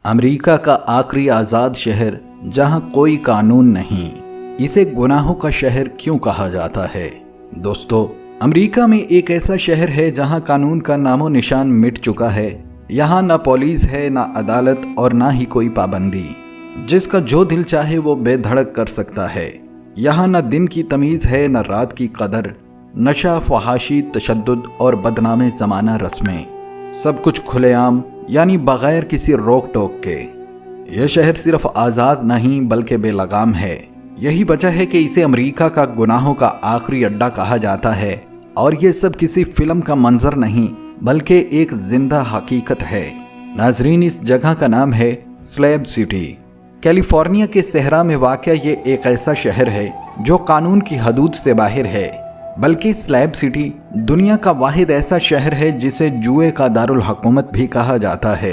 America का आखिरी आज़ाद शहर जहां कोई कानून नहीं, इसे गुनाहों का शहर क्यों कहा जाता है? दोस्तों, अमेरिका में एक ऐसा शहर है जहां कानून का नामो निशान मिट चुका है। यहाँ ना पुलिस है, ना अदालत और ना ही कोई पाबंदी। जिसका जो दिल चाहे वो बेधड़क कर सकता है। यहाँ ना दिन की तमीज़ है, ना रात की कदर। नशा, फहाशी, तशद्दुद और बदनामे ज़माना रस्में, सब कुछ खुलेआम, यानी बगैर किसी रोक टोक के। यह शहर सिर्फ आज़ाद नहीं बल्कि बेलगाम है। यही वजह है कि इसे अमेरिका का गुनाहों का आखिरी अड्डा कहा जाता है। और ये सब किसी फिल्म का मंजर नहीं बल्कि एक जिंदा हकीकत है। नाजरीन, इस जगह का नाम है स्लैब सिटी। कैलिफोर्निया के सहरा में वाक़या ये एक ऐसा शहर है जो कानून की हदूद से बाहर है। बल्कि स्लैब सिटी दुनिया का वाहिद ऐसा शहर है जिसे जुए का दारुल हुकूमत भी कहा जाता है।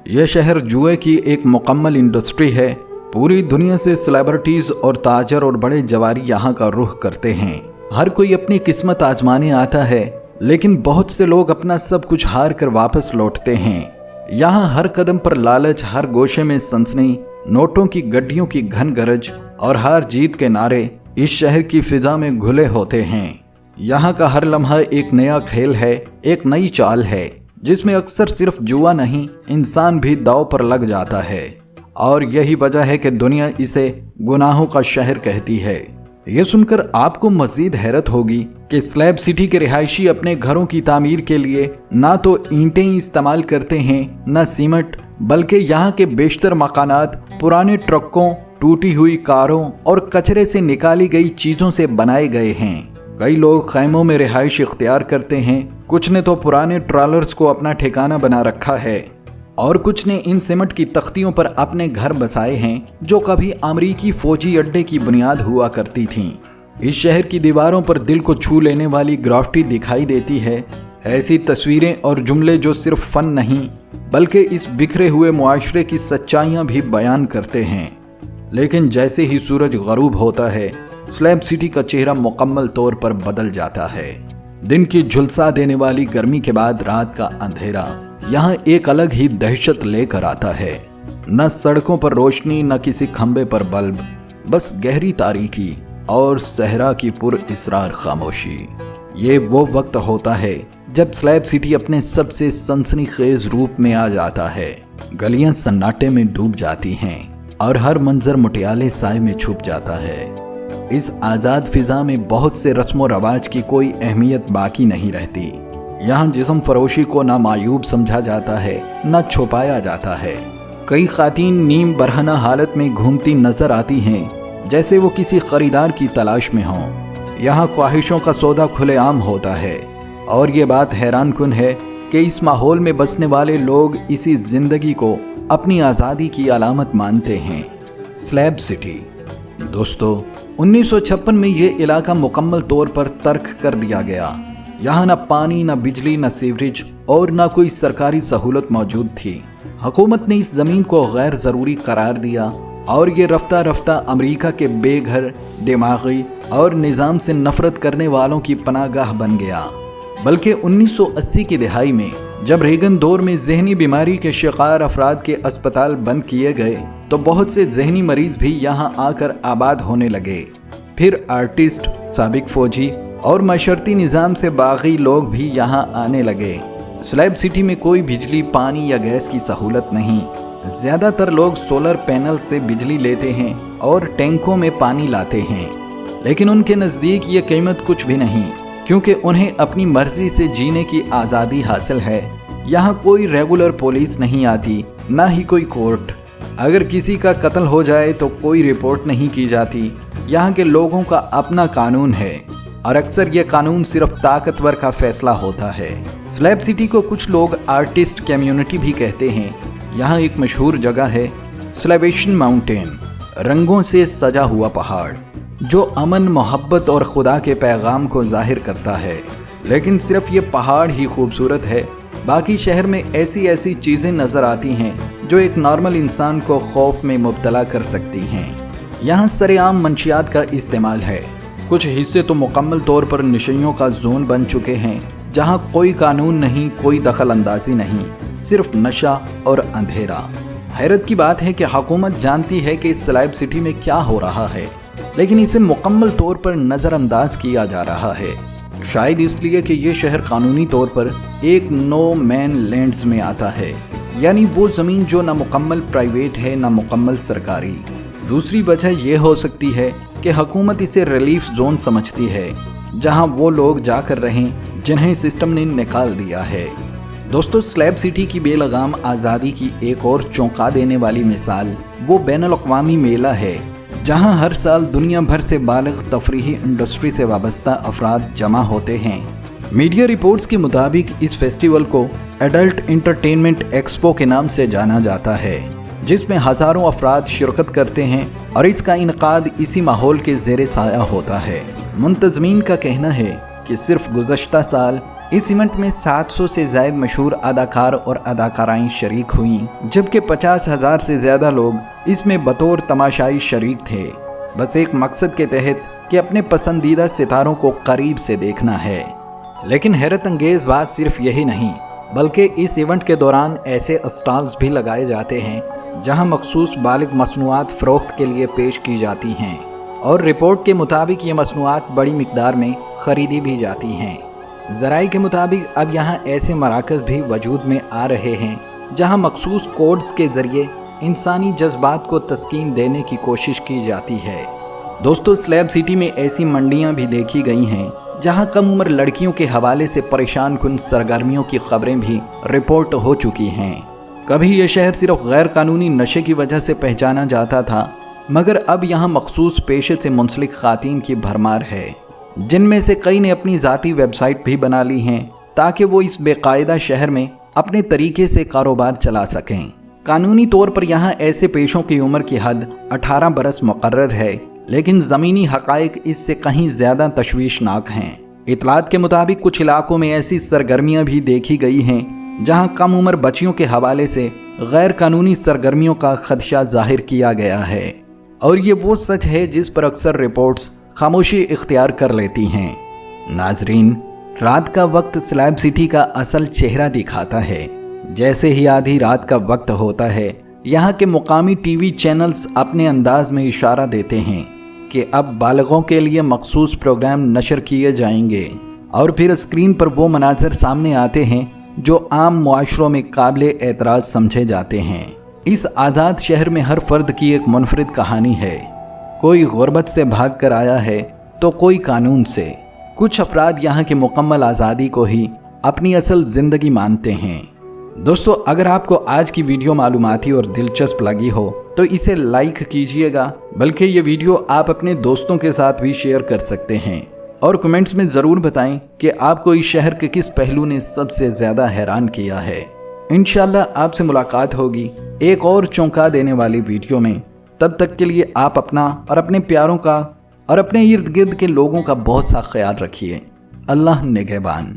यह शहर जुए की एक मुकम्मल इंडस्ट्री है। पूरी दुनिया से सेलिब्रिटीज और ताजर और बड़े जवारी यहाँ का रुख करते हैं। हर कोई अपनी किस्मत आजमाने आता है, लेकिन बहुत से लोग अपना सब कुछ हार कर वापस लौटते हैं। यहाँ हर कदम पर लालच, हर गोशे में सनसनी, नोटों की गड्डियों की घन गरज और हार जीत के नारे इस शहर की फिजा में घुले होते हैं। यहाँ का हर लम्हा एक नया खेल है, एक नई चाल है, जिसमें अक्सर सिर्फ जुआ नहीं, इंसान भी दांव पर लग जाता है। और यही वजह है कि दुनिया इसे गुनाहों का शहर कहती है। ये सुनकर आपको मजीद हैरत होगी कि स्लैब सिटी के रिहायशी अपने घरों की तामीर के लिए ना तो ईंटें इस्तेमाल करते हैं, ना सीमेंट, बल्कि यहाँ के बेशतर मकानात पुराने ट्रकों, टूटी हुई कारों और कचरे से निकाली गई चीज़ों से बनाए गए हैं। कई लोग खैमों में रिहाइश इख्तियार करते हैं, कुछ ने तो पुराने ट्रॉलर्स को अपना ठिकाना बना रखा है और कुछ ने इन सीमेंट की तख्तियों पर अपने घर बसाए हैं जो कभी अमरीकी फौजी अड्डे की बुनियाद हुआ करती थीं। इस शहर की दीवारों पर दिल को छू लेने वाली ग्राफिटी दिखाई देती है, ऐसी तस्वीरें और जुमले जो सिर्फ फन नहीं बल्कि इस बिखरे हुए मुआशरे की सच्चाइयाँ भी बयान करते हैं। लेकिन जैसे ही सूरज गरूब होता है, स्लैब सिटी का चेहरा मुकम्मल तौर पर बदल जाता है। दिन की झुलसा देने वाली गर्मी के बाद रात का अंधेरा यहाँ एक अलग ही दहशत लेकर आता है। न सड़कों पर रोशनी, न किसी खंबे पर बल्ब, बस गहरी तारीकी और सहरा की पुरइसरार खामोशी। ये वो वक्त होता है जब स्लैब सिटी अपने सबसे सनसनीखेज रूप में आ जाता है। गलियां सन्नाटे में डूब जाती हैं और हर मंजर मुटियाले साए में छुप जाता है। इस आज़ाद फिजा में बहुत से रस्म रवाज की कोई अहमियत बाकी नहीं रहती। यहाँ जिस्म फरोशी को ना मायूब समझा जाता है, ना छुपाया जाता है। कई खातीन नीम बरहना हालत में घूमती नजर आती हैं, जैसे वो किसी खरीदार की तलाश में हों। यहाँ ख्वाहिशों का सौदा खुलेआम होता है और ये बात हैरान कुन है कि इस माहौल में बसने वाले लोग इसी जिंदगी को अपनी आज़ादी की अलामत मानते हैं। Slab city. दोस्तों, 1956 में ये इलाका मुकम्मल तौर पर तर्क कर दिया गया। यहाँ ना पानी, ना बिजली, ना सीवरेज और ना कोई सरकारी सहूलत मौजूद थी। हुकूमत ने इस ज़मीन को गैर ज़रूरी करार दिया और ये रफ्ता रफ्ता अमेरिका के बेघर, दिमागी और निज़ाम से नफरत करने वालों की पनाहगाह बन गया। बल्कि 1980 की दिहाई में जब रेगन दौर में जहनी बीमारी के शिकार अफराद के अस्पताल बंद किए गए तो बहुत से जहनी मरीज भी यहाँ आकर आबाद होने लगे। फिर आर्टिस्ट, साबिक फौजी और मशरती निज़ाम से बागी लोग भी यहाँ आने लगे। स्लैब सिटी में कोई बिजली, पानी या गैस की सहूलत नहीं। ज़्यादातर लोग सोलर पैनल से बिजली लेते हैं और टैंकों में पानी लाते हैं। लेकिन उनके नज़दीक ये कीमत कुछ भी नहीं, क्योंकि उन्हें अपनी मर्जी से जीने की आज़ादी हासिल है। यहाँ कोई रेगुलर पुलिस नहीं आती, ना ही कोई कोर्ट। अगर किसी का कत्ल हो जाए तो कोई रिपोर्ट नहीं की जाती। यहाँ के लोगों का अपना कानून है और अक्सर ये कानून सिर्फ ताकतवर का फैसला होता है। स्लैब सिटी को कुछ लोग आर्टिस्ट कम्युनिटी भी कहते हैं। यहाँ एक मशहूर जगह है स्लेवेशन माउंटेन, रंगों से सजा हुआ पहाड़ जो अमन, मोहब्बत और खुदा के पैगाम को जाहिर करता है। लेकिन सिर्फ ये पहाड़ ही खूबसूरत है, बाकी शहर में ऐसी ऐसी चीज़ें नज़र आती हैं जो एक नॉर्मल इंसान को खौफ में मुब्तला कर सकती हैं। यहाँ सरेआम मंशियात का इस्तेमाल है। कुछ हिस्से तो मुकम्मल तौर पर नशइयों का जोन बन चुके हैं, जहाँ कोई कानून नहीं, कोई दखल अंदाजी नहीं, सिर्फ नशा और अंधेरा। حیرت کی بات ہے کہ حکومت جانتی ہے کہ اس سلیب سٹی میں کیا ہو رہا ہے، لیکن اسے مکمل طور پر نظر انداز کیا جا رہا ہے، شاید اس لیے کہ یہ شہر قانونی طور پر ایک نو مین لینڈز میں آتا ہے، یعنی وہ زمین جو نہ مکمل پرائیویٹ ہے نہ مکمل سرکاری۔ دوسری وجہ یہ ہو سکتی ہے کہ حکومت اسے ریلیف زون سمجھتی ہے، جہاں وہ لوگ جا کر رہیں جنہیں سسٹم نے نکال دیا ہے۔ دوستو، سلیب سٹی کی بے لگام آزادی کی ایک اور چونکا دینے والی مثال وہ بین الاقوامی میلہ ہے، جہاں ہر سال دنیا بھر سے بالغ تفریحی انڈسٹری سے وابستہ افراد جمع ہوتے ہیں۔ میڈیا رپورٹس کے مطابق اس فیسٹیول کو ایڈلٹ انٹرٹینمنٹ ایکسپو کے نام سے جانا جاتا ہے، جس میں ہزاروں افراد شرکت کرتے ہیں اور اس کا انعقاد اسی ماحول کے زیر سایہ ہوتا ہے۔ منتظمین کا کہنا ہے کہ صرف گزشتہ سال اس ایونٹ میں 700 سے زائد مشہور اداکار اور اداکارائیں شریک ہوئیں، جبکہ 50,000 سے زیادہ لوگ اس میں بطور تماشائی شریک تھے، بس ایک مقصد کے تحت کہ اپنے پسندیدہ ستاروں کو قریب سے دیکھنا ہے۔ لیکن حیرت انگیز بات صرف یہی نہیں، بلکہ اس ایونٹ کے دوران ایسے اسٹالز بھی لگائے جاتے ہیں جہاں مخصوص بالغ مصنوعات فروخت کے لیے پیش کی جاتی ہیں، اور رپورٹ کے مطابق یہ مصنوعات بڑی مقدار میں خریدی بھی جاتی ہیں۔ ذرائع کے مطابق اب یہاں ایسے مراکز بھی وجود میں آ رہے ہیں جہاں مخصوص کوڈز کے ذریعے انسانی جذبات کو تسکین دینے کی کوشش کی جاتی ہے۔ دوستو، سلیب سٹی میں ایسی منڈیاں بھی دیکھی گئی ہیں جہاں کم عمر لڑکیوں کے حوالے سے پریشان کن سرگرمیوں کی خبریں بھی رپورٹ ہو چکی ہیں۔ کبھی یہ شہر صرف غیر قانونی نشے کی وجہ سے پہچانا جاتا تھا، مگر اب یہاں مخصوص پیشے سے منسلک خواتین کی بھرمار ہے، جن میں سے کئی نے اپنی ذاتی ویب سائٹ بھی بنا لی ہیں تاکہ وہ اس بے قاعدہ شہر میں اپنے طریقے سے کاروبار چلا سکیں۔ قانونی طور پر یہاں ایسے پیشوں کی عمر کی حد 18 برس مقرر ہے، لیکن زمینی حقائق اس سے کہیں زیادہ تشویشناک ہیں۔ اطلاعات کے مطابق کچھ علاقوں میں ایسی سرگرمیاں بھی دیکھی گئی ہیں جہاں کم عمر بچیوں کے حوالے سے غیر قانونی سرگرمیوں کا خدشہ ظاہر کیا گیا ہے، اور یہ وہ سچ ہے جس پر اکثر رپورٹس خاموشی اختیار کر لیتی ہیں۔ ناظرین، رات کا وقت سلیب سٹی کا اصل چہرہ دکھاتا ہے۔ جیسے ہی آدھی رات کا وقت ہوتا ہے، یہاں کے مقامی ٹی وی چینلز اپنے انداز میں اشارہ دیتے ہیں کہ اب بالغوں کے لیے مخصوص پروگرام نشر کیے جائیں گے، اور پھر اسکرین پر وہ مناظر سامنے آتے ہیں جو عام معاشروں میں قابل اعتراض سمجھے جاتے ہیں۔ اس آزاد شہر میں ہر فرد کی ایک منفرد کہانی ہے، کوئی غربت سے بھاگ کر آیا ہے تو کوئی قانون سے۔ کچھ افراد یہاں کی مکمل آزادی کو ہی اپنی اصل زندگی مانتے ہیں۔ دوستو، اگر آپ کو آج کی ویڈیو معلوماتی اور دلچسپ لگی ہو تو اسے لائک کیجئے گا، بلکہ یہ ویڈیو آپ اپنے دوستوں کے ساتھ بھی شیئر کر سکتے ہیں، اور کمنٹس میں ضرور بتائیں کہ آپ کو اس شہر کے کس پہلو نے سب سے زیادہ حیران کیا ہے۔ انشاءاللہ آپ سے ملاقات ہوگی ایک اور چونکا دینے والی ویڈیو میں۔ تب تک کے لیے آپ اپنا اور اپنے پیاروں کا اور اپنے ارد گرد کے لوگوں کا بہت سا خیال رکھیے۔ اللہ نگہبان۔